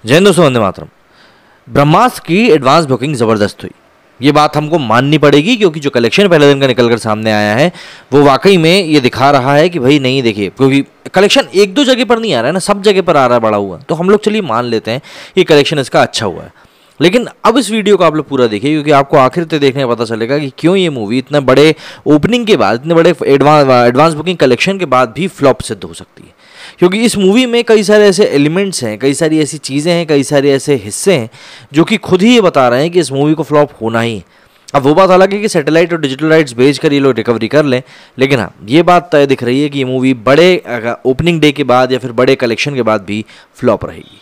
जय हिंद दोस्तों, वंदे मातरम। ब्रह्मास्त्र की एडवांस बुकिंग ज़बरदस्त हुई, ये बात हमको माननी पड़ेगी, क्योंकि जो कलेक्शन पहले दिन का निकलकर सामने आया है वो वाकई में ये दिखा रहा है कि भाई नहीं, देखिए, क्योंकि कलेक्शन एक दो जगह पर नहीं आ रहा है ना, सब जगह पर आ रहा है बड़ा हुआ, तो हम लोग चलिए मान लेते हैं कि कलेक्शन इसका अच्छा हुआ है। लेकिन अब इस वीडियो को आप लोग पूरा देखिए, क्योंकि आपको आखिर तक देखने में पता चलेगा कि क्यों ये मूवी इतने बड़े ओपनिंग के बाद, इतने बड़े एडवांस बुकिंग कलेक्शन के बाद भी फ्लॉप सिद्ध हो सकती है। क्योंकि इस मूवी में कई सारे ऐसे एलिमेंट्स हैं, कई सारी ऐसी चीज़ें हैं, कई सारे ऐसे हिस्से हैं जो कि खुद ही ये बता रहे हैं कि इस मूवी को फ्लॉप होना ही है। अब वो बात अलग है कि सैटेलाइट और डिजिटल राइट्स बेचकर ये लोग रिकवरी कर लें, लेकिन हाँ, ये बात तय दिख रही है कि ये मूवी बड़े ओपनिंग डे के बाद या फिर बड़े कलेक्शन के बाद भी फ्लॉप रहेगी।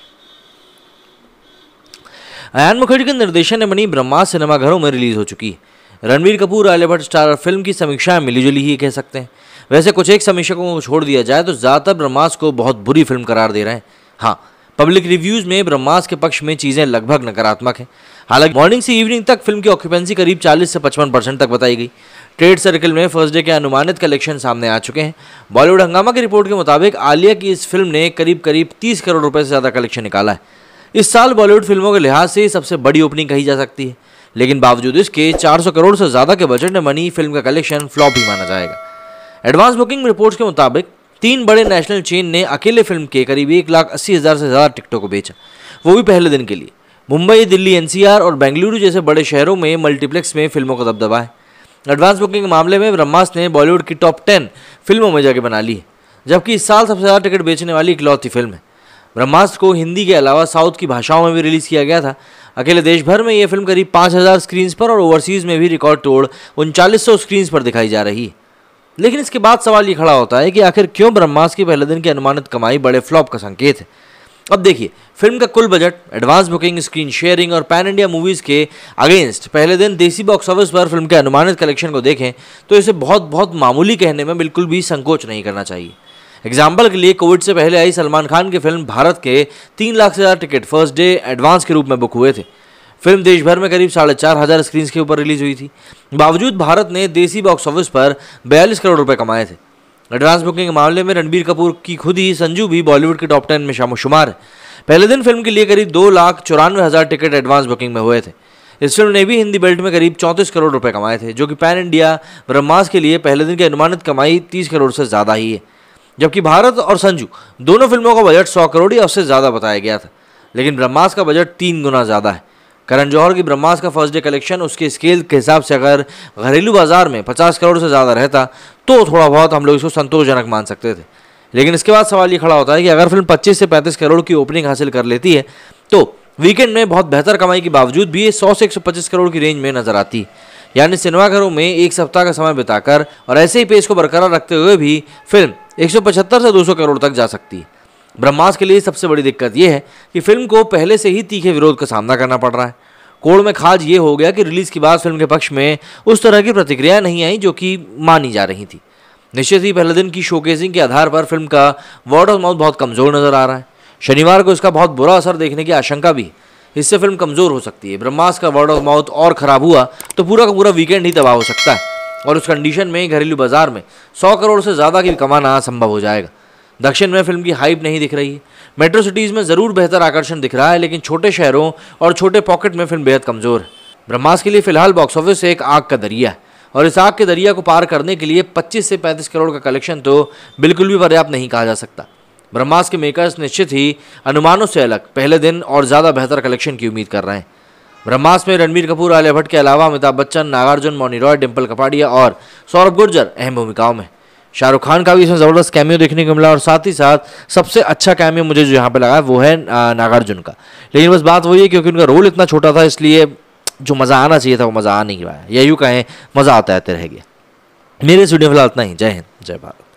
अयान मुखर्जी के निर्देशन में बनी ब्रह्मास्त्र सिनेमाघरों में रिलीज हो चुकी है। रणबीर कपूर आलिया भट्ट स्टार फिल्म की समीक्षाएं मिलीजुली ही कह सकते हैं। वैसे कुछ एक समीक्षकों को छोड़ दिया जाए तो ज़्यादातर ब्रह्मास्त्र को बहुत बुरी फिल्म करार दे रहे हैं। हाँ, पब्लिक रिव्यूज़ में ब्रह्मास्त्र के पक्ष में चीज़ें लगभग नकारात्मक हैं। हालांकि मॉर्निंग से इवनिंग तक फिल्म की ऑक्यूपेंसी करीब 40 से 55% तक बताई गई। ट्रेड सर्कल में फर्स्ट डे के अनुमानित कलेक्शन सामने आ चुके हैं। बॉलीवुड हंगामा की रिपोर्ट के मुताबिक आलिया की इस फिल्म ने करीब 30 करोड़ रुपये से ज़्यादा कलेक्शन निकाला है। इस साल बॉलीवुड फिल्मों के लिहाज से सबसे बड़ी ओपनिंग कही जा सकती है, लेकिन बावजूद इसके 400 करोड़ से ज़्यादा के बजट में बनी फिल्म का कलेक्शन फ्लॉप ही माना जाएगा। एडवांस बुकिंग रिपोर्ट्स के मुताबिक 3 बड़े नेशनल चेन ने अकेले फिल्म के करीब 1,80,000 से ज़्यादा टिकटों को बेचा, वो भी पहले दिन के लिए। मुंबई, दिल्ली, एनसीआर और बेंगलुरु जैसे बड़े शहरों में मल्टीप्लेक्स में फिल्मों का दबदबा है। एडवांस बुकिंग के मामले में ब्रह्मास्त्र ने बॉलीवुड की टॉप 10 फिल्मों में जगह बना ली है, जबकि इस साल सबसे ज़्यादा टिकट बेचने वाली इकलौती फिल्म है। ब्रह्मास्त्र को हिंदी के अलावा साउथ की भाषाओं में भी रिलीज़ किया गया था। अकेले देश भर में यह फिल्म करीब 5,000 स्क्रीन्स पर और ओवरसीज़ में भी रिकॉर्ड तोड़ 3900 स्क्रीन्स पर दिखाई जा रही है। लेकिन इसके बाद सवाल ये खड़ा होता है कि आखिर क्यों ब्रह्मास्त्र की पहले दिन की अनुमानित कमाई बड़े फ्लॉप का संकेत है। अब देखिए, फिल्म का कुल budget, advance booking, screen sharing और पैन इंडिया मूवीज़ के अगेंस्ट पहले दिन देसी बॉक्स ऑफिस पर फिल्म के अनुमानित कलेक्शन को देखें तो इसे बहुत मामूली कहने में बिल्कुल भी संकोच नहीं करना चाहिए। एग्जाम्पल के लिए, कोविड से पहले आई सलमान खान की फिल्म भारत के 3 लाख से ज़्यादा टिकट फर्स्ट डे एडवांस के रूप में बुक हुए थे। फिल्म देश भर में करीब 4,500 स्क्रीन के ऊपर रिलीज हुई थी। बावजूद भारत ने देसी बॉक्स ऑफिस पर 42 करोड़ रुपए कमाए थे। एडवांस बुकिंग के मामले में रणबीर कपूर की खुद ही संजू भी बॉलीवुड के टॉप 10 में शुमार है। पहले दिन फिल्म के लिए करीब 2,94,000 टिकट एडवांस बुकिंग में हुए थे। इस फिल्म ने भी हिंदी बेल्ट में करीब 34 करोड़ रुपए कमाए थे, जो कि पैन इंडिया ब्रह्मास्त्र के लिए पहले दिन की अनुमानित कमाई 30 करोड़ से ज़्यादा ही है। जबकि भारत और संजू दोनों फिल्मों का बजट 100 करोड़ या उससे ज़्यादा बताया गया था, लेकिन ब्रह्मास्त्र का बजट 3 गुना ज़्यादा है। करण जौहर की ब्रह्मास्त्र का फर्स्ट डे कलेक्शन उसके स्केल के हिसाब से अगर घरेलू बाजार में 50 करोड़ से ज़्यादा रहता तो थोड़ा बहुत हम लोग इसको संतोषजनक मान सकते थे। लेकिन इसके बाद सवाल ये खड़ा होता है कि अगर फिल्म 25 से 35 करोड़ की ओपनिंग हासिल कर लेती है तो वीकेंड में बहुत बेहतर कमाई के बावजूद भी ये 100 से 125 करोड़ की रेंज में नजर आती है। यानी सिनेमाघरों में एक सप्ताह का समय बिताकर और ऐसे ही पेस को बरकरार रखते हुए भी फिल्म 175 से 200 करोड़ तक जा सकती है। ब्रह्मास्त्र के लिए सबसे बड़ी दिक्कत यह है कि फिल्म को पहले से ही तीखे विरोध का सामना करना पड़ रहा है। कोड़ में खाज ये हो गया कि रिलीज के बाद फिल्म के पक्ष में उस तरह की प्रतिक्रिया नहीं आई जो कि मानी जा रही थी। निश्चित ही पहले दिन की शोकेसिंग के आधार पर फिल्म का वर्ड ऑफ माउथ बहुत कमज़ोर नजर आ रहा है। शनिवार को इसका बहुत बुरा असर देखने की आशंका भी, इससे फिल्म कमज़ोर हो सकती है। ब्रह्मास्त्र का वर्ड ऑफ माउथ और ख़राब हुआ तो पूरा का पूरा वीकेंड ही तबाह हो सकता है, और उस कंडीशन में घरेलू बाजार में 100 करोड़ से ज़्यादा की कमाना संभव हो जाएगा। दक्षिण में फिल्म की हाइप नहीं दिख रही है। मेट्रो सिटीज़ में ज़रूर बेहतर आकर्षण दिख रहा है, लेकिन छोटे शहरों और छोटे पॉकेट में फिल्म बेहद कमज़ोर है। ब्रह्मास्त्र के लिए फिलहाल बॉक्स ऑफिस एक आग का दरिया है, और इस आग के दरिया को पार करने के लिए 25 से 35 करोड़ का कलेक्शन तो बिल्कुल भी पर्याप्त नहीं कहा जा सकता। ब्रह्मास्त्र के मेकर्स निश्चित ही अनुमानों से अलग पहले दिन और ज़्यादा बेहतर कलेक्शन की उम्मीद कर रहे हैं। ब्रह्मास्त्र में रणबीर कपूर, आलिया भट्ट के अलावा अमिताभ बच्चन, नागार्जुन, मौनी रॉय, डिम्पल कपाड़िया और सौरभ गुर्जर अहम भूमिकाओं में। शाहरुख खान का भी इसमें ज़बरदस्त कैमियो देखने को मिला, और साथ ही साथ सबसे अच्छा कैमियो मुझे जो यहाँ पे लगा वो है नागार्जुन का। लेकिन बस बात वही है, क्योंकि उनका रोल इतना छोटा था, इसलिए जो मज़ा आना चाहिए था वो मज़ा आ नहीं रहा है, या यूँ कहें मज़ा आता है रह गया। मेरे इस वीडियो में फिलहाल इतना ही। जय हिंद, जय भारत।